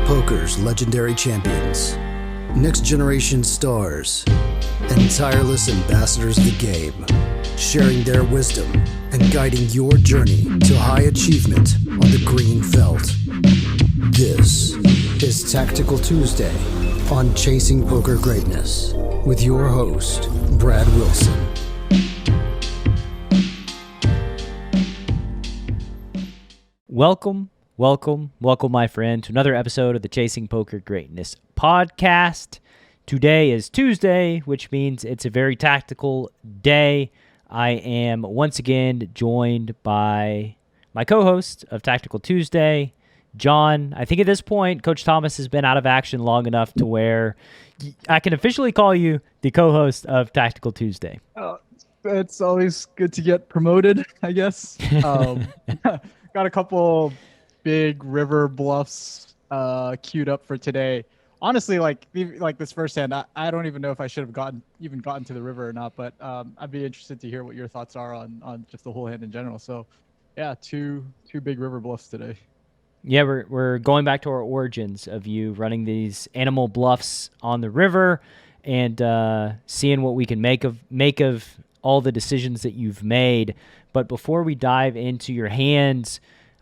Poker's legendary champions, next-generation stars, and tireless ambassadors of the game, sharing their wisdom and guiding your journey to high achievement on the green felt. This is Tactical Tuesday on Chasing Poker Greatness with your host, Brad Wilson. Welcome, my friend, to another episode of the Chasing Poker Greatness podcast. Today is Tuesday, which means it's a very tactical day. I am once again joined by my co-host of Tactical Tuesday, John. I think at this point, Coach Thomas has been out of action long enough to where I can officially call you the co-host of Tactical Tuesday. It's always good to get promoted, I guess. Got a couple big river bluffs queued up for today. Honestly, like this first hand, I don't even know if I should have gotten to the river or not, but I'd be interested to hear what your thoughts are on just the whole hand in general. So yeah, two big river bluffs today. Yeah, we're going back to our origins of you running these animal bluffs on the river and seeing what we can make of all the decisions that you've made. But before we dive into your hands,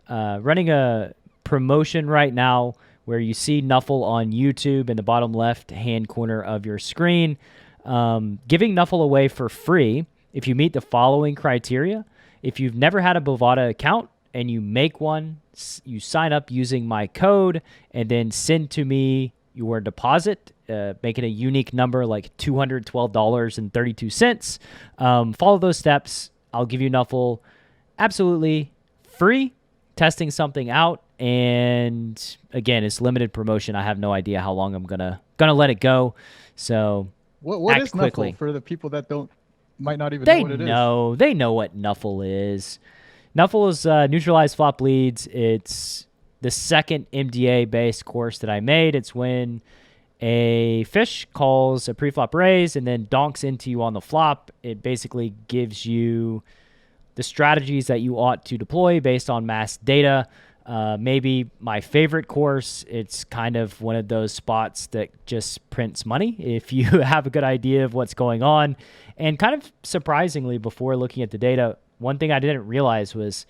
running a promotion right now where you see Knuffle on YouTube in the bottom left-hand corner of your screen, giving Knuffle away for free if you meet the following criteria. If you've never had a Bovada account and you make one, you sign up using my code and then send to me your deposit, making a unique number like $212.32. Follow those steps. I'll give you Knuffle absolutely free, testing something out. And again, it's limited promotion. I have no idea how long I'm gonna let it go. So what is quickly. Knuffle for the people that might not even know what it is? They know what Knuffle is. Knuffle is neutralized flop leads. It's the second MDA-based course that I made. It's when a fish calls a pre-flop raise and then donks into you on the flop. It basically gives you the strategies that you ought to deploy based on mass data. Maybe my favorite course, it's kind of one of those spots that just prints money if you have a good idea of what's going on. And kind of surprisingly, before looking at the data, one thing I didn't realize was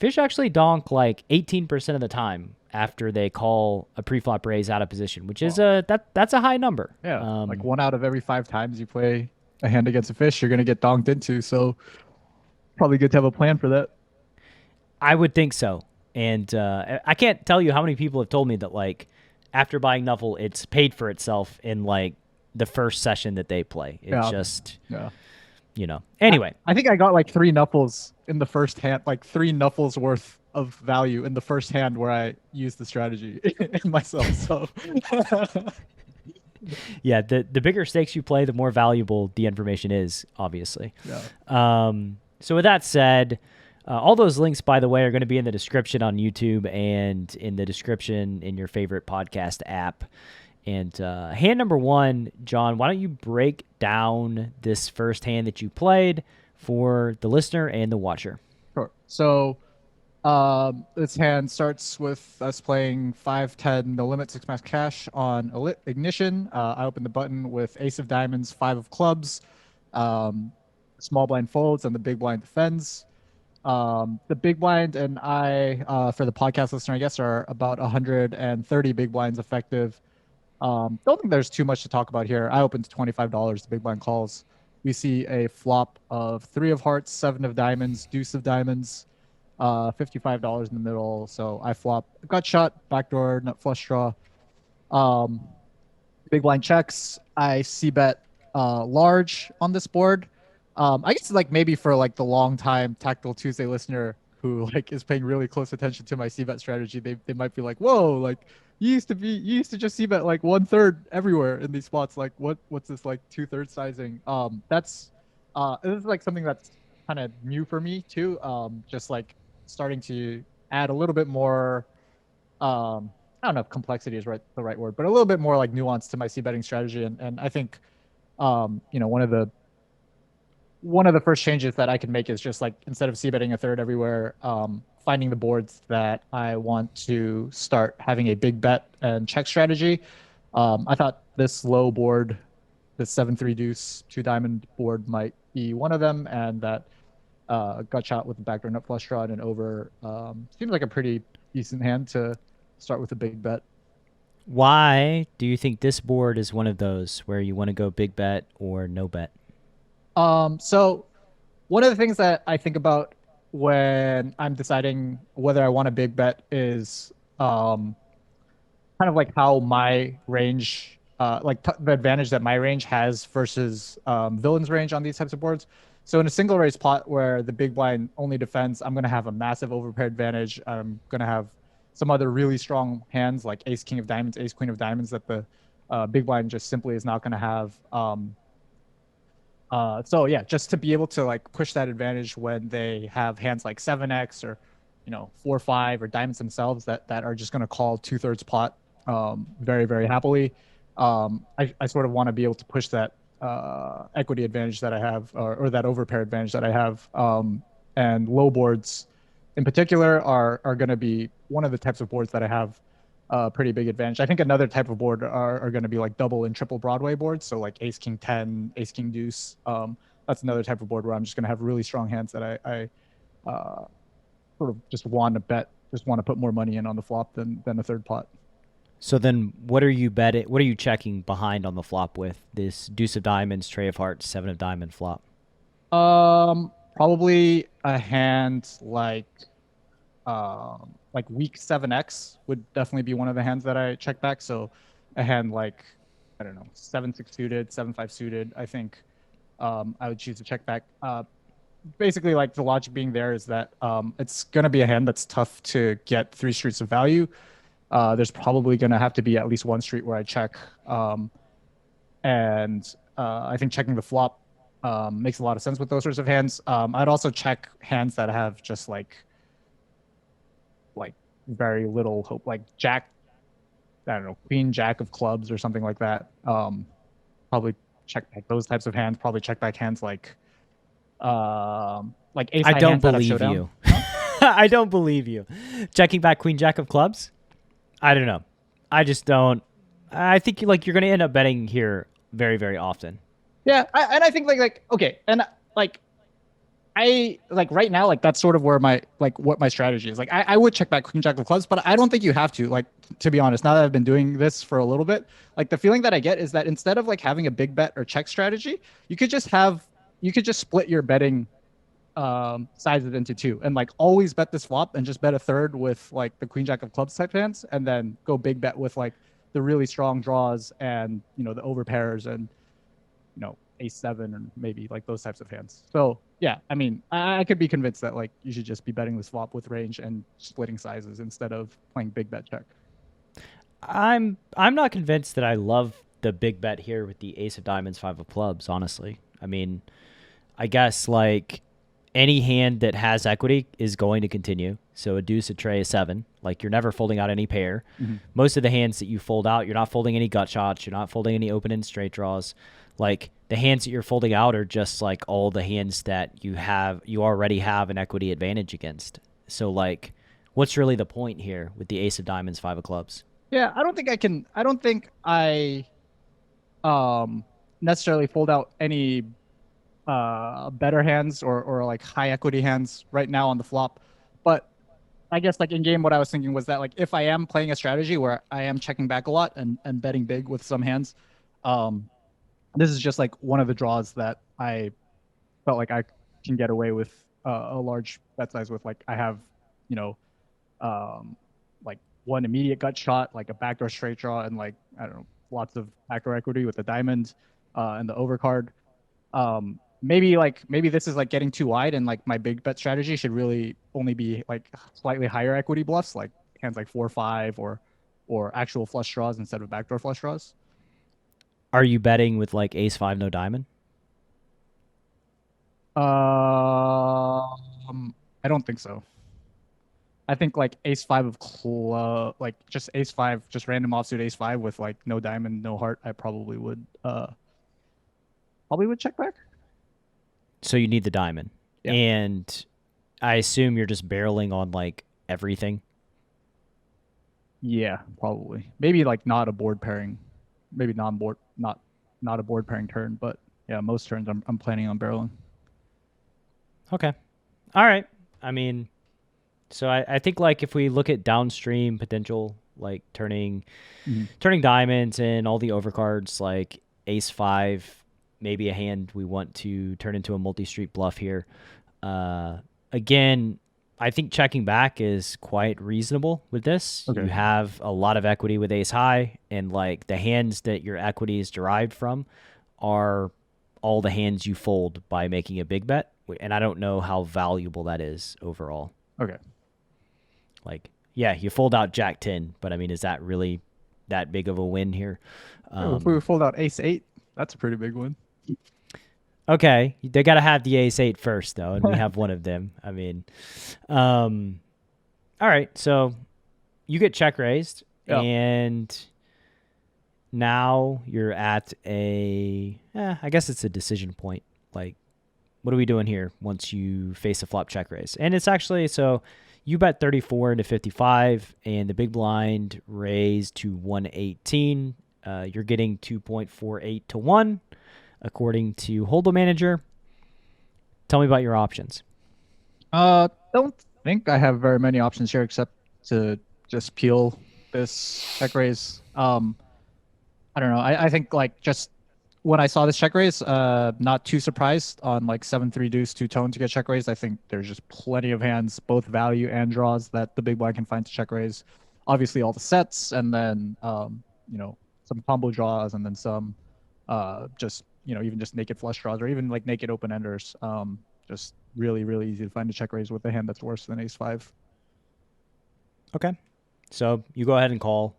fish actually donk like 18% of the time after they call a pre-flop raise out of position, which is that's a high number. Yeah, like 1 out of every 5 times you play a hand against a fish, you're going to get donked into. So probably good to have a plan for that. I would think so. And I can't tell you how many people have told me that, like, after buying Knuffle, it's paid for itself in, like, the first session that they play. It's just, you know. Anyway. I think I got, like, 3 Knuffles in the first hand, like 3 Knuffles worth of value in the first hand where I used the strategy myself. So, yeah, the bigger stakes you play, the more valuable the information is, obviously. Yeah. So with that said, all those links, by the way, are going to be in the description on YouTube and in the description in your favorite podcast app. And hand number 1, John, why don't you break down this first hand that you played for the listener and the watcher? Sure. So this hand starts with us playing 5-10 no limit 6 max cash on ignition. I open the button with ace of diamonds, 5 of clubs. Small blind folds and the big blind defends. The big blind and I, for the podcast listener, I guess, are about 130 big blinds effective. Don't think there's too much to talk about here. I opened to $25. The big blind calls. We see a flop of 3 of hearts, 7 of diamonds, deuce of diamonds, $55 in the middle. So I flop, got shot, backdoor, nut flush draw. Big blind checks. I c-bet large on this board. I guess like maybe for like the long time Tactical Tuesday listener who like is paying really close attention to my c-bet strategy, they might be like, whoa, like you used to just c-bet like 1/3 everywhere in these spots. Like what's this like 2/3 sizing? This is like something that's kind of new for me too. Just like starting to add a little bit more, I don't know if complexity is the right word, but a little bit more like nuance to my c-betting strategy. And I think, one of the first changes that I can make is just like, instead of c-betting 1/3 everywhere, finding the boards that I want to start having a big bet and check strategy. I thought this low board, the 7-3 deuce, two diamond board might be one of them, and that gut shot with the backdoor nut flush draw and an over seems like a pretty decent hand to start with a big bet. Why do you think this board is one of those where you want to go big bet or no bet? So one of the things that I think about when I'm deciding whether I want a big bet is kind of like how my range, the advantage that my range has versus villain's range on these types of boards. So in a single raise pot where the big blind only defends, I'm going to have a massive overpair advantage. I'm going to have some other really strong hands like ace king of diamonds, ace queen of diamonds that the big blind just simply is not going to have. So yeah, just to be able to like push that advantage when they have hands like 7x or 4-5 or diamonds themselves that are just going to call 2/3 pot very very happily. I sort of want to be able to push that equity advantage that I have or that overpair advantage that I have. And low boards in particular are going to be one of the types of boards that I have pretty big advantage. I think another type of board are going to be like double and triple Broadway boards. So like ace king 10, ace king deuce. That's another type of board where I'm just going to have really strong hands that I sort of just want to bet, just want to put more money in on the flop than a third pot. So then what are you betting? What are you checking behind on the flop with this deuce of diamonds, tray of hearts, seven of diamond flop? Probably a hand like weak 7x would definitely be one of the hands that I check back. So a hand like, I don't know, 7-6 suited, 7-5 suited, I think I would choose to check back. Basically, like the logic being there is that it's going to be a hand that's tough to get 3 streets of value. There's probably going to have to be at least 1 street where I check. And I think checking the flop makes a lot of sense with those sorts of hands. I'd also check hands that have just like very little hope, like jack, I don't know, queen, jack of clubs or something like that. Probably check back those types of hands. Probably check back hands like ace I high don't hands that have believe showdown. you. I don't believe you. Checking back queen, jack of clubs? I don't know. I just don't. I think you're going to end up betting here very, very often. Yeah, and I think like okay, and like I like right now, like that's sort of where my what my strategy is. Like I would check back queen jack of clubs, but I don't think you have to. Like to be honest, now that I've been doing this for a little bit, like the feeling that I get is that instead of like having a big bet or check strategy, you could just split your betting sizes into 2 and like always bet this flop and just bet a third with like the queen jack of clubs type hands and then go big bet with like the really strong draws and the overpairs and ace 7 and maybe like those types of hands. So yeah, I mean, I could be convinced that like you should just be betting this flop with range and splitting sizes instead of playing big bet check. I'm not convinced that I love the big bet here with the ace of diamonds, 5 of clubs, honestly. I mean, I guess like any hand that has equity is going to continue. So a deuce, a tray, a 7. Like you're never folding out any pair. Mm-hmm. Most of the hands that you fold out, you're not folding any gut shots. You're not folding any open and straight draws. Like the hands that you're folding out are just like all the hands that you already have an equity advantage against. So like, what's really the point here with the ace of diamonds, 5 of clubs? Yeah, I don't think I necessarily fold out any better hands or like high equity hands right now on the flop. But I guess like in game, what I was thinking was that like if I am playing a strategy where I am checking back a lot and betting big with some hands, this is just like one of the draws that I felt like I can get away with a large bet size with. Like I have, like one immediate gut shot, like a backdoor straight draw, and like I don't know, lots of backdoor equity with the diamond and the overcard. Maybe this is like getting too wide, and like my big bet strategy should really only be like slightly higher equity bluffs, like hands like 4-5 or actual flush draws instead of backdoor flush draws. Are you betting with like ace 5, no diamond? I don't think so. I think like ace 5 of club, like just ace 5, just random offsuit ace 5 with like no diamond, no heart. I probably would check back. So you need the diamond. Yeah. And I assume you're just barreling on like everything. Yeah, probably. Maybe like not a board pairing, maybe non-board, not a board pairing turn, but yeah, most turns I'm planning on barreling. Okay. All right. I mean, so I think like if we look at downstream potential, like turning diamonds and all the overcards, like ace five, maybe a hand we want to turn into a multi-street bluff here. Again, I think checking back is quite reasonable with this. Okay. You have a lot of equity with ace high, and like the hands that your equity is derived from are all the hands you fold by making a big bet. And I don't know how valuable that is overall. Okay. Like, yeah, you fold out Jack 10, but I mean, is that really that big of a win here? If we fold out ace eight, that's a pretty big one. Okay, they got to have the ace eight first, though, and we have one of them. I mean, all right, so you get check raised, and now you're at I guess it's a decision point. Like, what are we doing here once you face a flop check raise? And it's actually, so you bet 34 into 55, and the big blind raised to 118. You're getting 2.48 to 1. According to Hold'em Manager. Tell me about your options. Don't think I have very many options here except to just peel this check raise. I don't know. I think like just when I saw this check raise, not too surprised on like 7-3 deuce two tone to get check raised. I think there's just plenty of hands, both value and draws, that the big blind can find to check raise. Obviously all the sets, and then some combo draws, and then some just even just naked flush draws, or even like naked open enders. Just really, really easy to find a check raise with a hand that's worse than ace five. Okay. So you go ahead and call.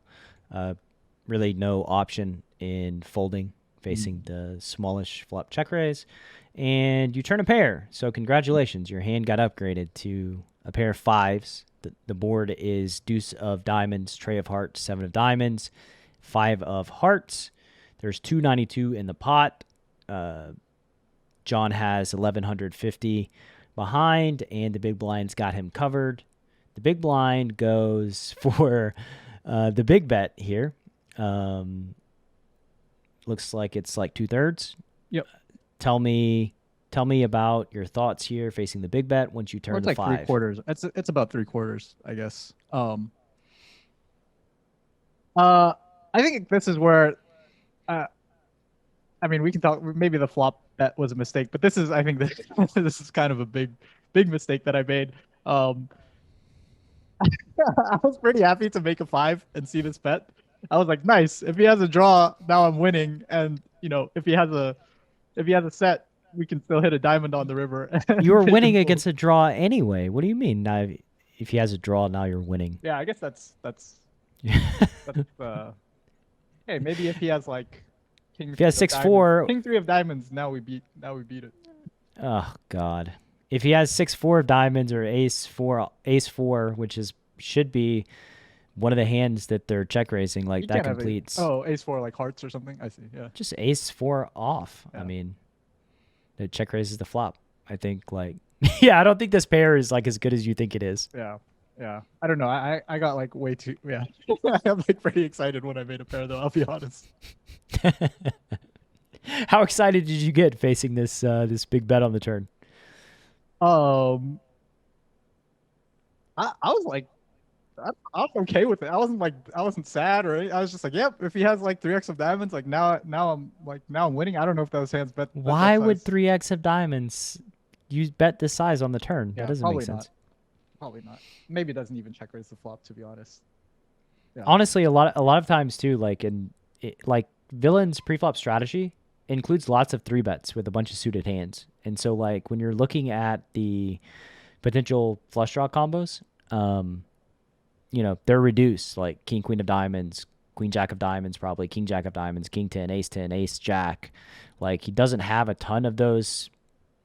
Really no option in folding, facing the smallish flop check raise. And you turn a pair. So congratulations. Your hand got upgraded to a pair of fives. The board is deuce of diamonds, tray of hearts, seven of diamonds, five of hearts. There's 292 in the pot. John has 1150 behind, and the big blind's got him covered. The big blind goes for the big bet here. Looks like it's like 2/3. Yep. Tell me about your thoughts here facing the big bet once you turn it's the like five. 3/4. It's about 3/4, I guess. I think this is where I mean, we can talk. Maybe the flop bet was a mistake, but I think this is kind of a big mistake that I made. I was pretty happy to make a five and see this bet. I was like, nice. If he has a draw, now I'm winning. And if he has a set, we can still hit a diamond on the river. You were winning against a draw anyway. What do you mean? Now, if he has a draw, now you're winning. Yeah, I guess that's hey, maybe if he has like king. If he has 6-4, king three of diamonds, now we beat it. Oh God! If he has 6-4 of diamonds or ace four, which should be one of the hands that they're check raising, like that completes. Ace four like hearts or something. I see. Yeah. Just ace four off. Yeah. I mean, the check raises the flop. I think like yeah. I don't think this pair is like as good as you think it is. Yeah. Yeah. I don't know. I got like way too. Yeah. I'm like pretty excited when I made a pair though. I'll be honest. How excited did you get facing this this big bet on the turn? I was like, I was okay with it. I wasn't sad or anything. I was just like, yep. If he has like 3x of diamonds, like now I'm winning. I don't know if those hands bet. Why would 3x of diamonds you bet this size on the turn? Yeah, that doesn't make sense. Probably not. Maybe it doesn't even check raise the flop, to be honest. Yeah. Honestly, a lot of times too, like like Villain's preflop strategy includes lots of 3-bets with a bunch of suited hands. And so like when you're looking at the potential flush draw combos, they're reduced, like king, queen of diamonds, queen, jack of diamonds, probably king, jack of diamonds, king 10, ace, jack. Like he doesn't have a ton of those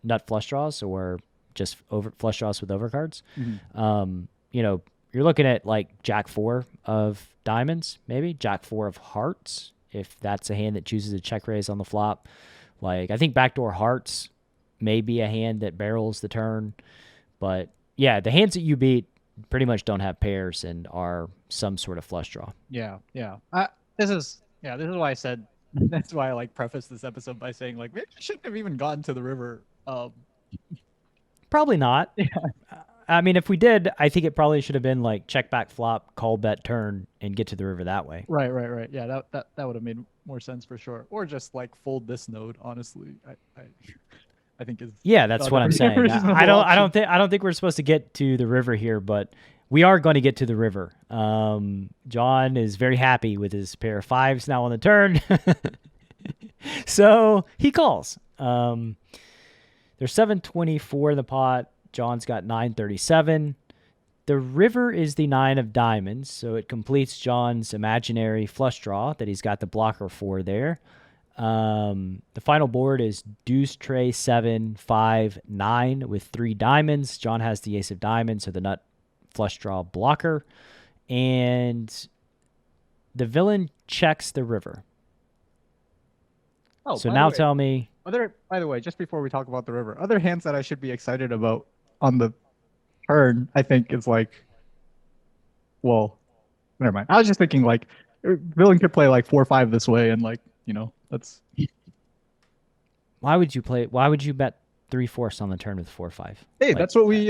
nut flush draws or just over flush draws with overcards. Mm-hmm. You're looking at like jack 4 of diamonds, maybe jack 4 of hearts, if that's a hand that chooses to check raise on the flop. Like I think backdoor hearts may be a hand that barrels the turn, but yeah, the hands that you beat pretty much don't have pairs and are some sort of flush draw. Yeah, yeah. This is why I said that's why I like preface this episode by saying like maybe I shouldn't have even gotten to the river. Probably not. Yeah. I mean, if we did, I think it probably should have been like check back flop, call bet turn, and get to the river that way. Right. Yeah, that would have made more sense for sure. Or just like fold this node. Honestly, I think is Yeah, that's what I'm saying. I don't think we're supposed to get to the river here, but we are going to get to the river. John is very happy with his pair of fives now on the turn, so he calls. There's 724 in the pot. John's got 937. The river is the 9 of diamonds, so it completes John's imaginary flush draw that he's got the blocker for there. The final board is deuce, tray, 7, 5, 9 with 3 diamonds. John has the ace of diamonds, so the nut flush draw blocker. And the villain checks the river. Oh, so now tell me. By the way, just before we talk about the river, other hands that I should be excited about on the turn, I think is like, well, never mind. I was just thinking like, villain could play like 4-5 this way, and like, that's. Why would you bet 3/4 on the turn with 4-5? Hey, Like, that's what we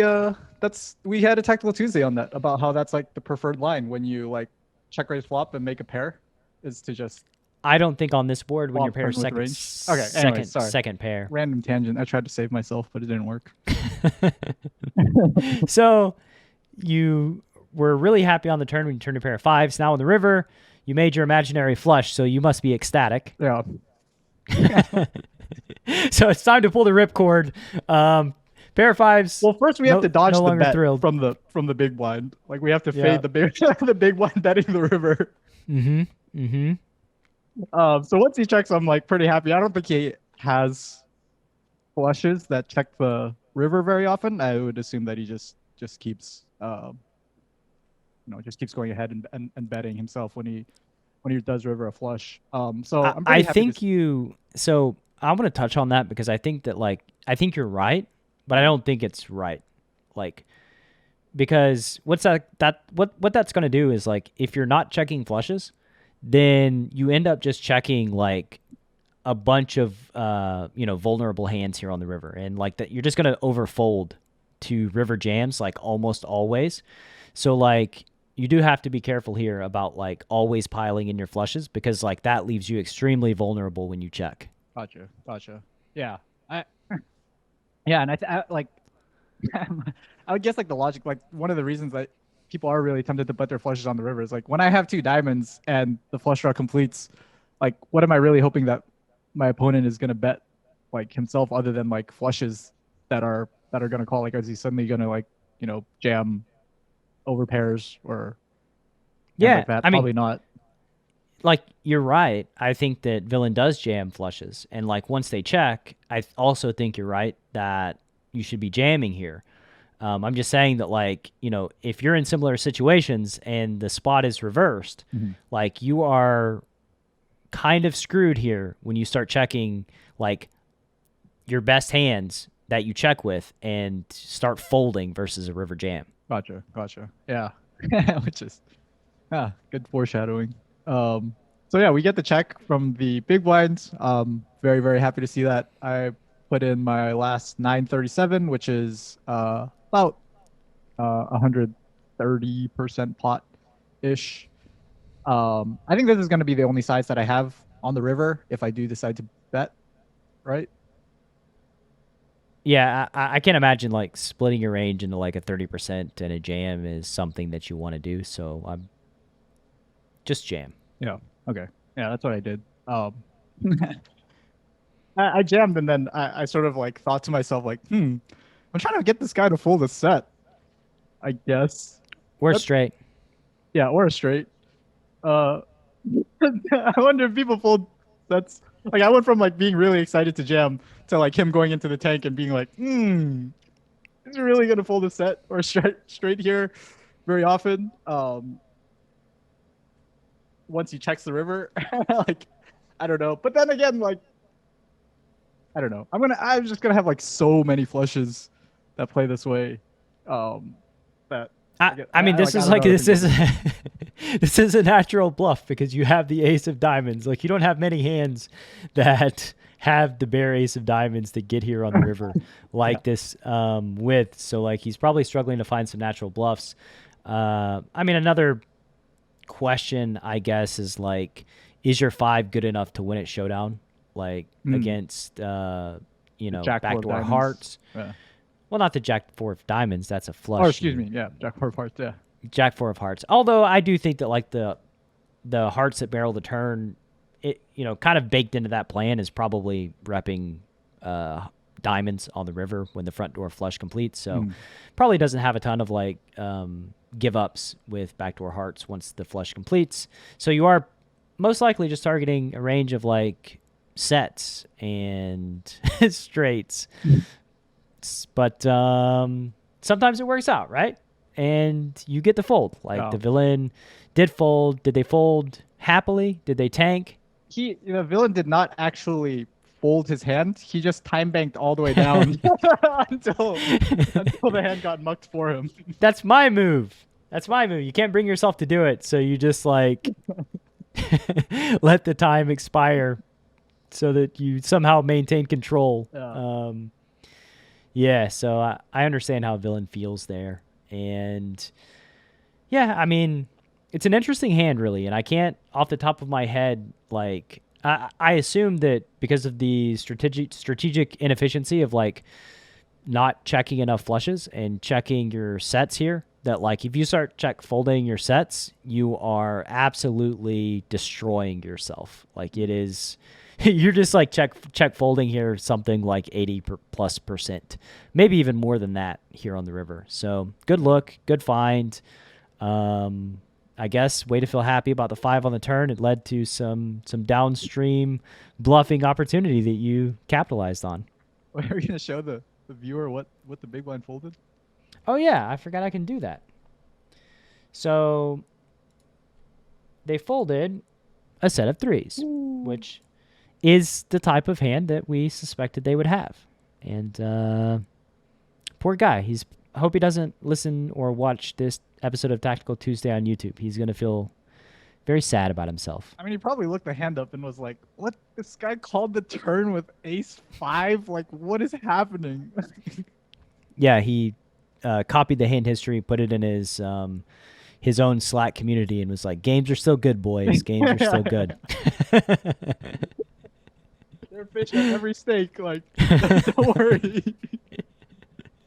had a tactical Tuesday on that about how that's like the preferred line when you like check raise flop and make a pair, is to just. I don't think on this board when Flop your pair is turn with second, range. Okay, anyway, sorry. second pair. Random tangent. I tried to save myself, but it didn't work. So you were really happy on the turn when you turned a pair of fives. Now on the river, you made your imaginary flush, so you must be ecstatic. Yeah. So it's time to pull the ripcord. Pair of fives. Well, first we have to dodge the bet thrilled. from the big blind. Like we have to fade the big blind betting the river. So once he checks, I'm like pretty happy. I don't think he has flushes that check the river very often. I would assume that he just keeps just keeps going ahead and betting himself when he does river a flush. So I'm pretty happy so I want to touch on that because I think that I think you're right, but I don't think it's right. Like, because what that's going to do is like, if you're not checking flushes, then you end up just checking like a bunch of vulnerable hands here on the river, and like that you're just going to overfold to river jams like almost always. So like you do have to be careful here about like always piling in your flushes, because like that leaves you extremely vulnerable when you check. Gotcha. Yeah. And I like I would guess like the logic, like one of the reasons that people are really tempted to bet their flushes on the river is like, when I have 2 diamonds and the flush draw completes, like what am I really hoping that my opponent is going to bet like himself, other than like flushes that are going to call? Like, is he suddenly going to like, jam over pairs or like that? Probably not. Like, you're right. I think that villain does jam flushes, and like once they check, I also think you're right that you should be jamming here. I'm just saying that, like, if you're in similar situations and the spot is reversed, like you are kind of screwed here when you start checking like your best hands that you check with and start folding versus a river jam. Gotcha. Yeah. Which is good foreshadowing. So yeah, we get the check from the big blinds. Very, very happy to see that. I put in my last 937, which is about 130% pot ish. I think this is going to be the only size that I have on the river if I do decide to bet, right? Yeah, I can't imagine like splitting your range into like a 30% and a jam is something that you want to do. So I'm just jam. Yeah. Okay. Yeah, that's what I did. I jammed, and then I sort of like thought to myself like, I'm trying to get this guy to fold a set, I guess. Or straight. Yeah, or a straight. I wonder if people fold sets. Like, I went from like being really excited to jam to like him going into the tank and being like, is he really gonna fold a set or straight here very often? Once he checks the river, like, I don't know. But then again, like, I don't know. I'm just gonna have like so many flushes that play this way That I mean, this is this is a natural bluff because you have the ace of diamonds. Like, you don't have many hands that have the bare ace of diamonds that get here on the river like this with. So, like, he's probably struggling to find some natural bluffs. I mean, another question, I guess, is like, is your 5 good enough to win at showdown? Like, against, backdoor hearts. Yeah. Well, not the Jack 4 of diamonds. That's a flush. Oh, excuse me. Yeah, Jack 4 of hearts. Yeah. Jack 4 of hearts. Although I do think that, like, the hearts that barrel the turn, it kind of baked into that plan is probably repping diamonds on the river when the front door flush completes. So probably doesn't have a ton of like give ups with backdoor hearts once the flush completes. So you are most likely just targeting a range of like sets and straights. But sometimes it works out, right? And you get the fold. Like the villain did fold. Did they fold happily? Did they tank? The villain did not actually fold his hand. He just time banked all the way down until the hand got mucked for him. That's my move. You can't bring yourself to do it, so you just like let the time expire so that you somehow maintain control. So I understand how villain feels there. And yeah, I mean, it's an interesting hand, really, and I can't, off the top of my head, like, I assume that because of the strategic inefficiency of, like, not checking enough flushes and checking your sets here, that, like, if you start folding your sets, you are absolutely destroying yourself. Like, it is, you're just, like, check folding here something like 80+%, maybe even more than that here on the river. So, good look, good find. I guess way to feel happy about the 5 on the turn. It led to some downstream bluffing opportunity that you capitalized on. Wait, are we going to show the viewer what the big blind folded? Oh, yeah. I forgot I can do that. So they folded a set of 3s, which is the type of hand that we suspected they would have. And poor guy. I hope he doesn't listen or watch this episode of Tactical Tuesday on YouTube. He's going to feel very sad about himself. I mean, he probably looked the hand up and was like, what? This guy called the turn with ace 5? Like, what is happening? Yeah, he copied the hand history, put it in his own Slack community and was like, games are still good, boys. Games are still good. They're fish at every stake. Like, don't worry.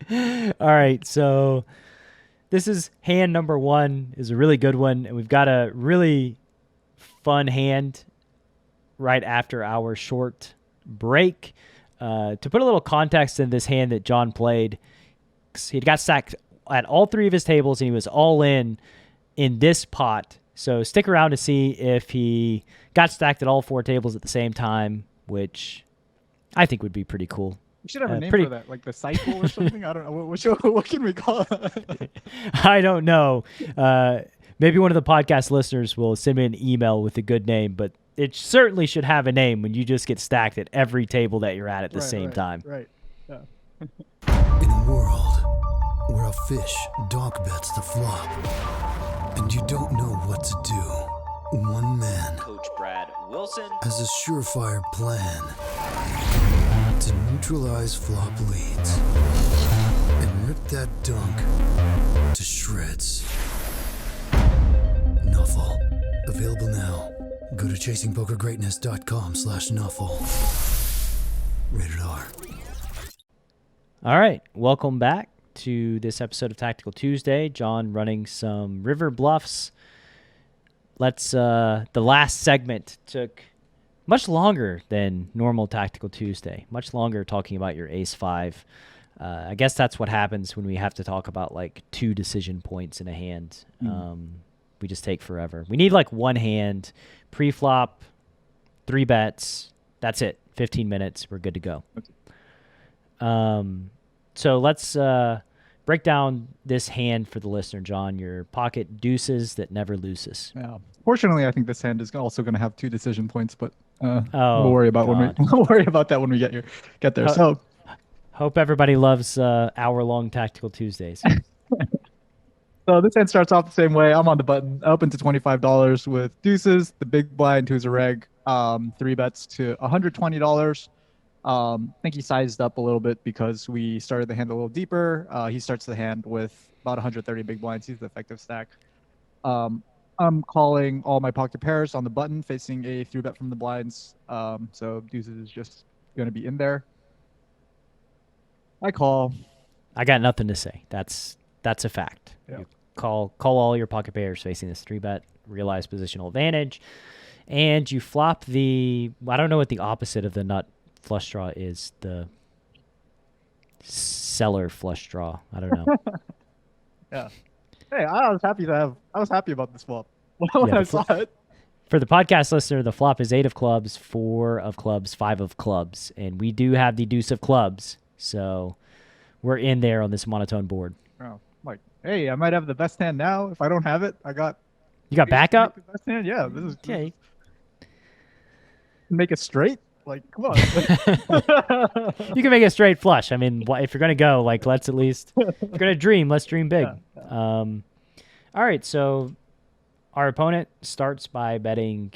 All right, so this is hand number 1, is a really good one, and we've got a really fun hand right after our short break. To put a little context in this hand that John played, he got stacked at all 3 of his tables, and he was all in this pot. So stick around to see if he got stacked at all 4 tables at the same time, which I think would be pretty cool. We should have a name for that, like the cycle or something. I don't know. What can we call it? I don't know. Maybe one of the podcast listeners will send me an email with a good name, but it certainly should have a name when you just get stacked at every table that you're at the same time. Right. Yeah. In a world where a fish donk bets the flop, and you don't know what to do, one man, Coach Brad Wilson, has a surefire plan to neutralize flop leads and rip that dunk to shreds. Knuffle. Available now. Go to chasingpokergreatness.com/Knuffle. Rated R. All right, welcome back to this episode of Tactical Tuesday. John running some river bluffs. The last segment took much longer than normal Tactical Tuesday. Much longer talking about your ace 5. I guess that's what happens when we have to talk about like 2 decision points in a hand. We just take forever. We need like 1 hand, pre-flop, 3 bets. That's it. 15 minutes. We're good to go. Okay. So let's break down this hand for the listener, John. Your pocket deuces that never loses. Yeah. Fortunately, I think this hand is also going to have 2 decision points, but Oh, we'll worry about God. we'll worry about that when we get there. So Hope everybody loves hour-long Tactical Tuesdays. So this hand starts off the same way. I'm on the button. I open to $25 with deuces, the big blind, who's a reg. 3 bets to $120. I think he sized up a little bit because we started the hand a little deeper. He starts the hand with about 130 big blinds. He's the effective stack. I'm calling all my pocket pairs on the button, facing a 3-bet from the blinds. So deuces is just going to be in there. I call. I got nothing to say. That's a fact. Yeah. You call all your pocket pairs facing this 3-bet, realize positional advantage, and you flop the. I don't know what the opposite of the nut flush draw is. The cellar flush draw. I don't know. Yeah. Hey, I was happy about this flop when I saw it. For the podcast listener, the flop is 8 of clubs, 4 of clubs, 5 of clubs, and we do have the deuce of clubs, so we're in there on this monotone board. Oh, like, hey, I might have the best hand now. If I don't have it, I got. You got backup? The best hand, yeah. This is Okay. Make it straight. Like, come on. You can make a straight flush. I mean, if you're gonna go, like, let's at least. If you're gonna dream, let's dream big. Yeah. All right, so our opponent starts by betting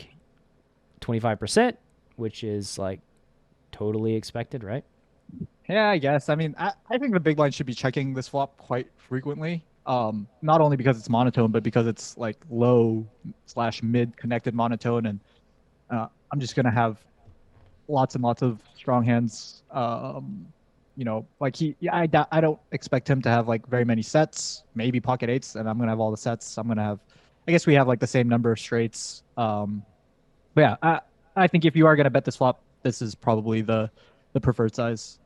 25%, which is like totally expected, right? Yeah, I guess. I mean, I think the big blind should be checking this flop quite frequently. Not only because it's monotone, but because it's like low/mid connected monotone, and I'm just gonna have lots and lots of strong hands. Like I don't expect him to have like very many sets, maybe pocket eights, and I'm gonna have all the sets. I guess we have like the same number of straights. But yeah, I think if you are gonna bet this flop, this is probably the preferred size.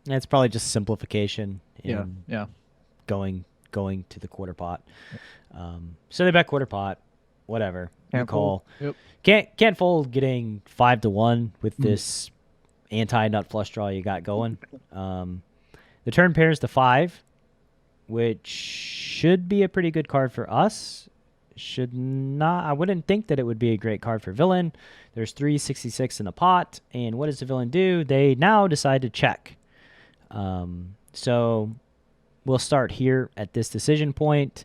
It's probably just simplification. Yeah. Going to the quarter pot. So they bet quarter pot, whatever. Can't you call. Fold. Yep. Can't fold getting 5-1 with this anti-nut flush draw you got going. The turn pairs the 5, which should be a pretty good card for us. Should not. I wouldn't think that it would be a great card for villain. There's 366 in the pot, and what does the villain do? They now decide to check. So we'll start here at this decision point.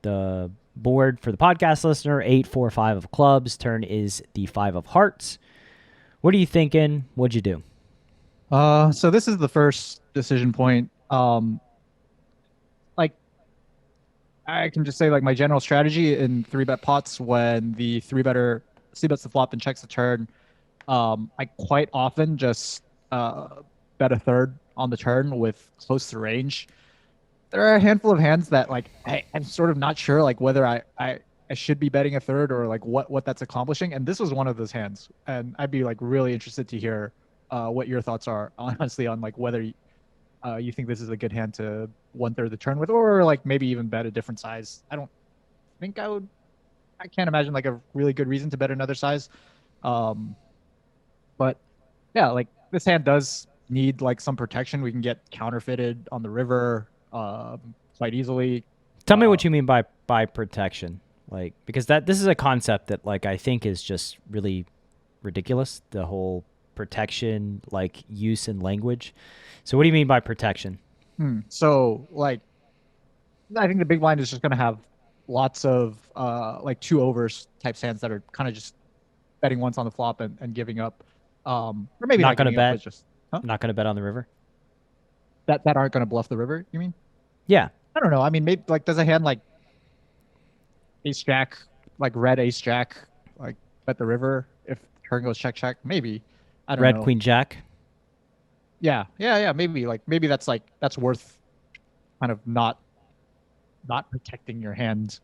The board for the podcast listener, 8, 4, 5 of clubs. Turn is the 5 of hearts. What are you thinking? What'd you do? So this is the first decision point. Like, I can just say like my general strategy in 3-bet pots when the 3-better c-bets the flop and checks the turn. I quite often just bet a third on the turn with close to range. There are a handful of hands that like I'm sort of not sure like whether I should be betting a third or like what that's accomplishing. And this was one of those hands. And I'd be like really interested to hear what your thoughts are honestly on like whether you think this is a good hand to 1/3 the turn with, or like maybe even bet a different size. I don't think I would. I can't imagine like a really good reason to bet another size. But yeah, like this hand does need like some protection. We can get counterfeited on the river quite easily. Tell me what you mean by protection, like, because this is a concept that like I think is just really ridiculous. The whole protection like use in language. So what do you mean by protection? So like, I think the big blind is just going to have lots of like 2 overs type hands that are kind of just betting once on the flop and giving up. Or maybe not going to bet. Just Not going to bet on the river. That aren't going to bluff the river. You mean? Yeah. I don't know. I mean, maybe like does a hand like ace jack, like red ace jack, like bet the river if turn goes check check? Maybe. I don't know. Red queen jack. Yeah. Maybe that's worth kind of not protecting your hand.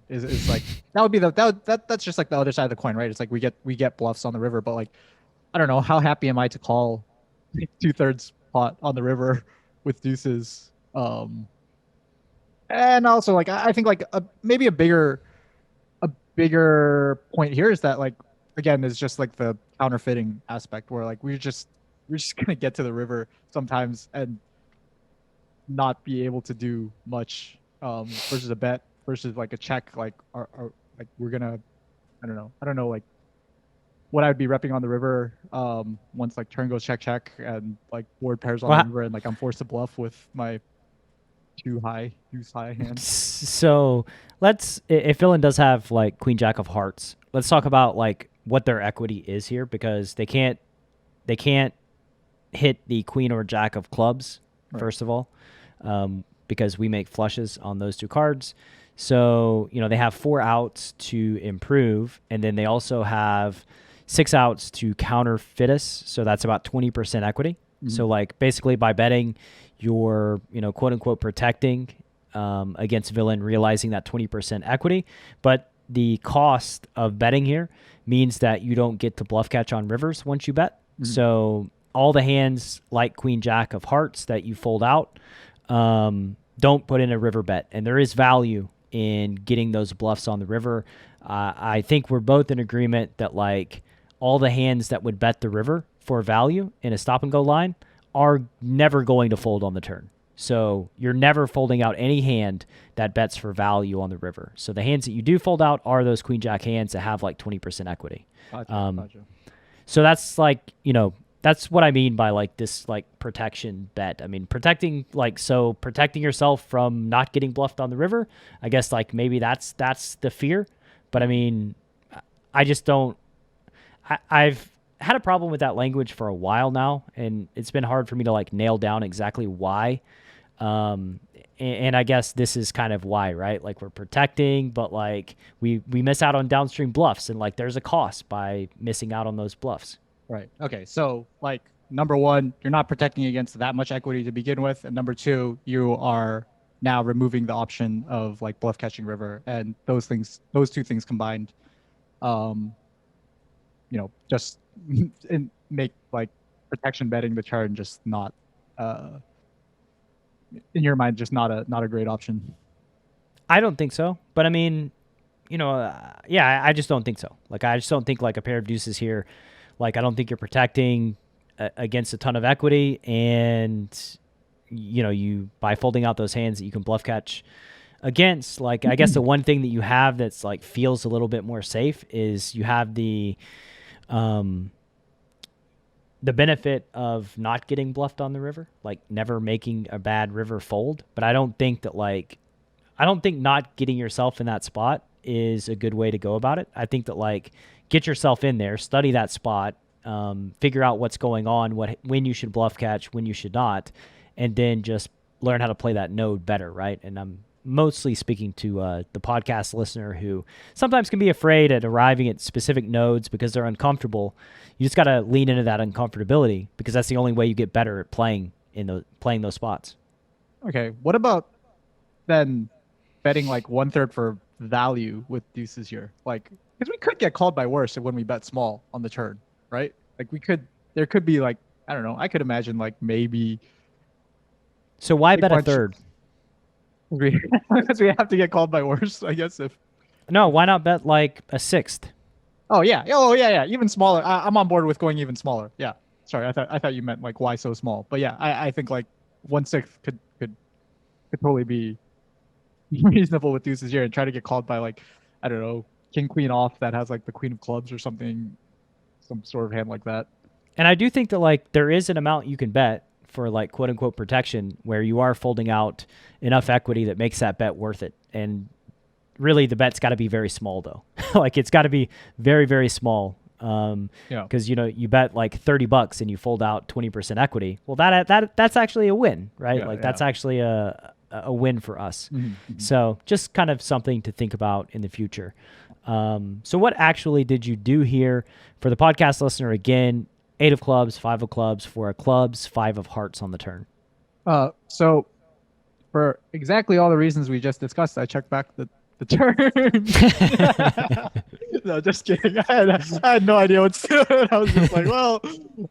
Is like that would be that's just like the other side of the coin, right? It's like we get bluffs on the river, but like I don't know, how happy am I to call 2/3 pot on the river with deuces? And also like I think like maybe a bigger point here is that like again is just like the counterfeiting aspect where like we're just gonna get to the river sometimes and not be able to do much versus a bet versus like a check like are like we're gonna I don't know like what I'd be repping on the river once like turn goes check check and like board pairs on Well, the river and like I'm forced to bluff with my deuce high hand. So if villain does have like queen jack of hearts, let's talk about like what their equity is here, because they can't hit the queen or jack of clubs, Right. first of all, because we make flushes on those two cards. So, they have 4 outs to improve, and then they also have 6 outs to counterfeit us. So that's about 20% equity. So like basically by betting, you're, quote unquote protecting against villain, realizing that 20% equity. But the cost of betting here means that you don't get to bluff catch on rivers once you bet. So all the hands like queen jack of hearts that you fold out, don't put in a river bet. And there is value in getting those bluffs on the river. I think we're both in agreement that like all the hands that would bet the river for value in a stop and go line are never going to fold on the turn. So you're never folding out any hand that bets for value on the river. So the hands that you do fold out are those queen jack hands that have like 20% equity. Gotcha. So that's like, that's what I mean by like this like protection bet. I mean, protecting yourself from not getting bluffed on the river. I guess like maybe that's the fear. But I mean, I just don't. I've had a problem with that language for a while now, and it's been hard for me to like nail down exactly why. And I guess this is kind of why, right? Like we're protecting, but like we miss out on downstream bluffs, and like there's a cost by missing out on those bluffs. Right. Okay. So like number one, you're not protecting against that much equity to begin with, and number two, you are now removing the option of like bluff catching river, and those two things combined, just make like protection betting the turn just not, in your mind, just not a great option. I don't think so, but I mean, yeah, I just don't think so. Like I just don't think like a pair of deuces here. Like, I don't think you're protecting against a ton of equity, and you by folding out those hands that you can bluff catch against. Like, I guess the one thing that you have that's like feels a little bit more safe is you have the benefit of not getting bluffed on the river, like never making a bad river fold. But I don't think not getting yourself in that spot is a good way to go about it. I think that like get yourself in there, study that spot, figure out what's going on, when you should bluff catch, when you should not, and then just learn how to play that node better, right? And I'm mostly speaking to the podcast listener who sometimes can be afraid at arriving at specific nodes because they're uncomfortable. You just got to lean into that uncomfortability, because that's the only way you get better at playing those spots. Okay. What about then betting like 1/3 for value with deuces here? Like, because we could get called by worse when we bet small on the turn, right? Like there could be like, I don't know. I could imagine like maybe. So why bet a third? Because we have to get called by worse, I guess. No, why not bet like a sixth? Oh yeah. Even smaller. I'm on board with going even smaller. Yeah. Sorry, I thought you meant like why so small. But yeah, I think like 1/6 could totally be reasonable with deuces here, and try to get called by like, I don't know, king queen off that has like the queen of clubs or something, some sort of hand like that. And I do think that like there is an amount you can bet for like quote unquote protection where you are folding out enough equity that makes that bet worth it. And really the bet's got to be very small though. Like it's got to be very, very small. Because you bet like $30 and you fold out 20% equity. Well, that's actually a win, right? That's actually a win for us. Mm-hmm. So just kind of something to think about in the future. So what actually did you do here for the podcast listener? Again, 8 of clubs, 5 of clubs, 4 of clubs, 5 of hearts on the turn. So for exactly all the reasons we just discussed, I checked back the turn. No, just kidding. I had no idea what to do. I was just like, well,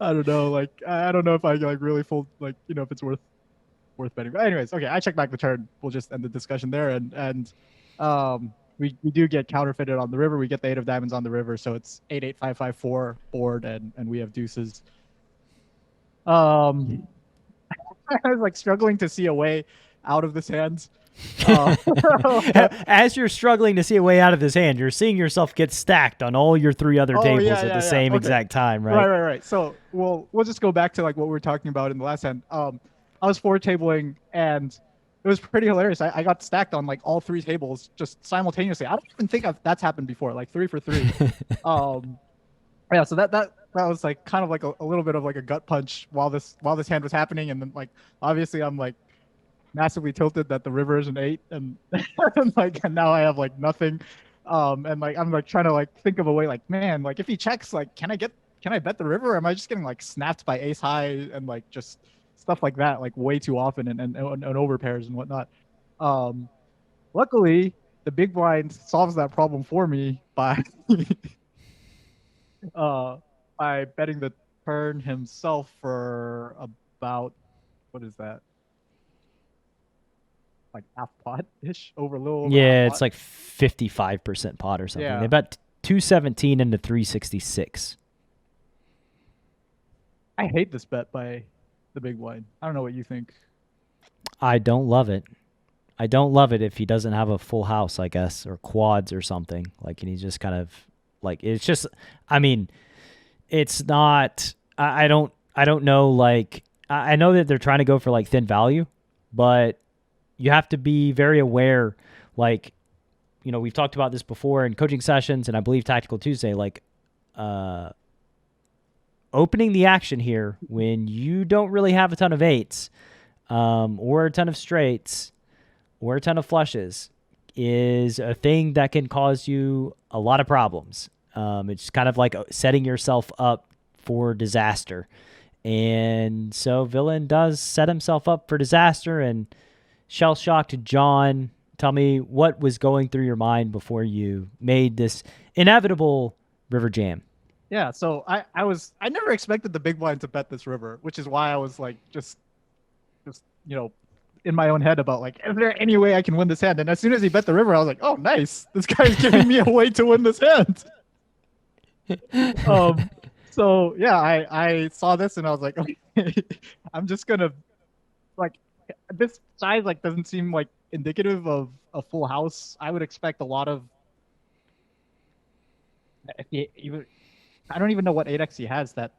I don't know. Like, I don't know if I like really fold, like, if it's worth betting. But anyways, okay, I checked back the turn. We'll just end the discussion there. And we do get counterfeited on the river. We get the 8 of diamonds on the river, so it's 8-8-5-5-4 board, and we have deuces. I was like struggling to see a way out of this hand. As you're struggling to see a way out of this hand, you're seeing yourself get stacked on all your 3 other tables at the same exact time, right? Right. So we'll just go back to like what we were talking about in the last hand. I was forward tabling and it was pretty hilarious. I got stacked on like all 3 tables just simultaneously. I don't even think that's happened before, like 3 for 3. Yeah, so that was like kind of like a little bit of like a gut punch while this hand was happening, and then like obviously I'm like massively tilted that the river is an 8, and and now I have like nothing, and like I'm like trying to like think of a way, like, man, like if he checks, like can I bet the river, or am I just getting like snapped by ace high and like just stuff like that like way too often, and over pairs and whatnot. Luckily the big blind solves that problem for me by by betting the turn himself for about, what is that? Like half pot ish, over a little over Yeah, half it's pot. like 55% pot or something. Yeah. They bet 217 into 366. I hate this bet by the big blind. I don't know what you think. I don't love it. I don't love it if he doesn't have a full house, I guess, or quads or something. Like, and he's just kind of like, it's just, I mean, it's not, I don't know. Like, I know that they're trying to go for like thin value, but you have to be very aware. Like, you know, we've talked about this before in coaching sessions, and I believe Tactical Tuesday, like, opening the action here when you don't really have a ton of 8s, or a ton of straights, or a ton of flushes is a thing that can cause you a lot of problems. It's kind of like setting yourself up for disaster. And so Villain does set himself up for disaster. And shell-shocked John, tell me what was going through your mind before you made this inevitable river jam. Yeah, so I never expected the big blind to bet this river, which is why I was like just you know, in my own head about like, is there any way I can win this hand? And as soon as he bet the river, I was like, oh, nice, this guy's giving me a way to win this hand. So yeah, I saw this and I was like, okay, I'm just gonna, like, this size like doesn't seem like indicative of a full house. I would expect a lot of, I don't even know what 8x he has. That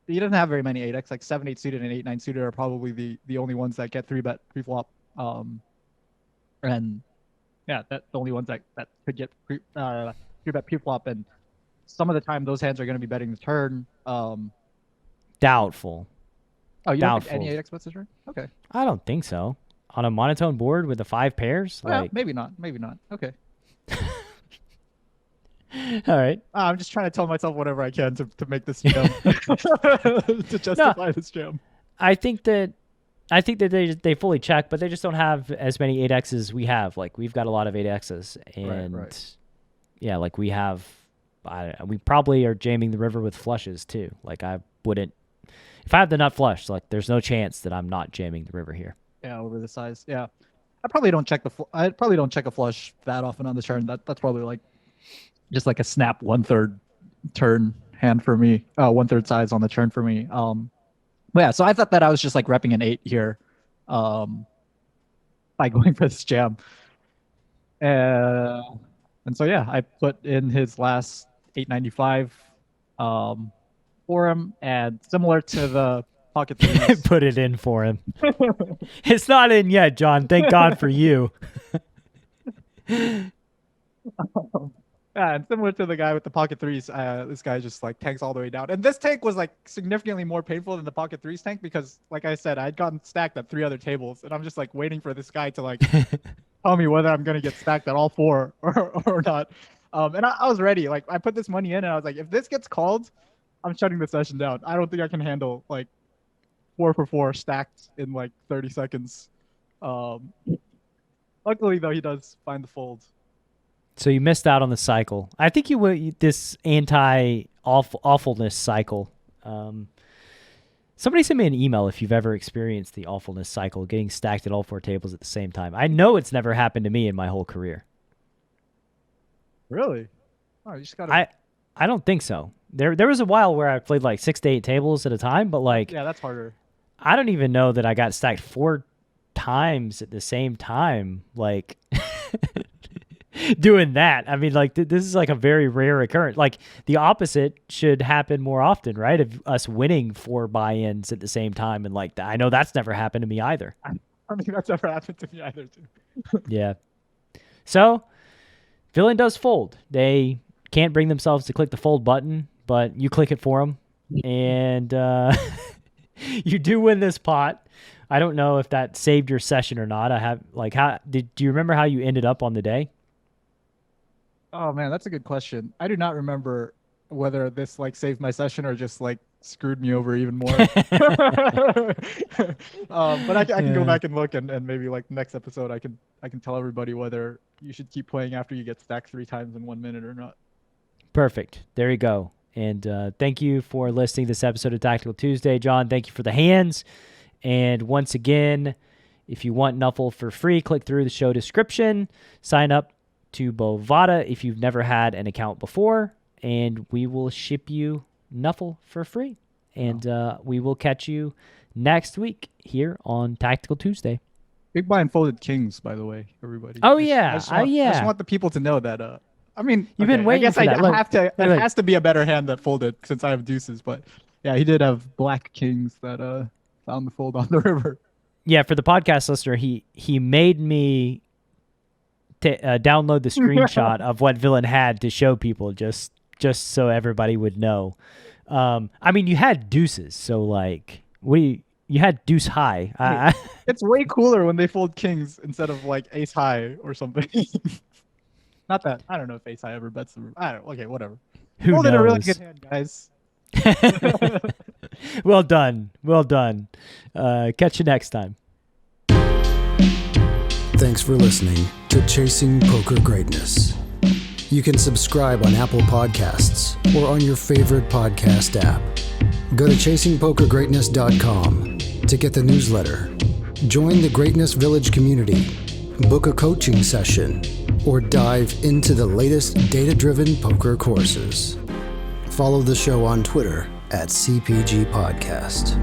he doesn't have very many 8x. Like 7-8 suited and 8-9 suited are probably the only ones that get 3-bet pre-flop. And yeah, that's the only ones that could get 3-bet pre-flop. And some of the time those hands are going to be betting the turn. Doubtful. Oh, you Doubtful. don't think any 8x bets the turn? Okay. I don't think so. On a monotone board with the 5 pairs? Well, like, maybe not. Okay. all right. I'm just trying to tell myself whatever I can to make this jam to justify this jam. I think that they fully check, but they just don't have as many 8x's we have. Like, we've got a lot of 8x's, and Right. yeah, like we probably are jamming the river with flushes too. Like, I wouldn't, if I have the nut flush, like there's no chance that I'm not jamming the river here. Yeah, over the size. Yeah, I probably don't check a flush that often on the turn. That's probably like just like a snap 1/3 turn hand for me. 1/3 size on the turn for me. But yeah, so I thought that I was just like repping an 8 here, by going for this jam. And so yeah, I put in his last 895 for him, and similar to the pocket threes. Put it in for him. It's not in yet, John. Thank God for you. Yeah, and similar to the guy with the pocket threes, this guy just like tanks all the way down. And this tank was like significantly more painful than the pocket threes tank because, like I said, I'd gotten stacked at 3 other tables, and I'm just like waiting for this guy to like tell me whether I'm gonna get stacked at all 4 or not. And I was ready. Like, I put this money in, and I was like, if this gets called, I'm shutting the session down. I don't think I can handle like 4 for 4 stacked in like 30 seconds. Luckily though, he does find the fold. So you missed out on the cycle. I think you would, this anti-awfulness cycle. Somebody send me an email if you've ever experienced the awfulness cycle, getting stacked at all 4 tables at the same time. I know it's never happened to me in my whole career. Really? Oh, you just gotta. I don't think so. There was a while where I played like 6 to 8 tables at a time, but like, Yeah, that's harder. I don't even know that I got stacked 4 times at the same time, like doing that. I mean, like this is like a very rare occurrence. Like the opposite should happen more often, right? Of us winning 4 buy-ins at the same time, and like that. I know that's never happened to me either. I mean, that's never happened to me either, too. Yeah. So villain does fold. They can't bring themselves to click the fold button, but you click it for them, and you do win this pot. I don't know if that saved your session or not. I have like do you remember how you ended up on the day? Oh man, that's a good question. I do not remember whether this like saved my session or just like screwed me over even more. But I can go back and look, and maybe like next episode I can tell everybody whether you should keep playing after you get stacked 3 times in 1 minute or not. Perfect. There you go. And thank you for listening to this episode of Tactical Tuesday, John. Thank you for the hands. And once again, if you want Knuffle for free, click through the show description, sign up to Bovada if you've never had an account before, and we will ship you Knuffle for free. And we will catch you next week here on Tactical Tuesday. Big blind folded kings, by the way, everybody. Oh, yeah. I just want the people to know that. I mean, you've been waiting I guess for that. Look, have to. It has to be a better hand that folded since I have deuces. But yeah, he did have black kings that found the fold on the river. Yeah, for the podcast listener, he made me download the screenshot of what villain had to show people, just so everybody would know. I mean, you had deuces, so like you had deuce high. It's way cooler when they fold kings instead of like ace high or something. Not that I don't know if ace high ever bets the river. I don't. Okay, whatever. Who Folded knows? a really good hand, guys. Well done. Catch you next time. Thanks for listening to Chasing Poker Greatness. You can subscribe on Apple Podcasts or on your favorite podcast app. Go to chasingpokergreatness.com to get the newsletter, join the Greatness Village community, book a coaching session, or dive into the latest data-driven poker courses. Follow the show on Twitter @CPG Podcast.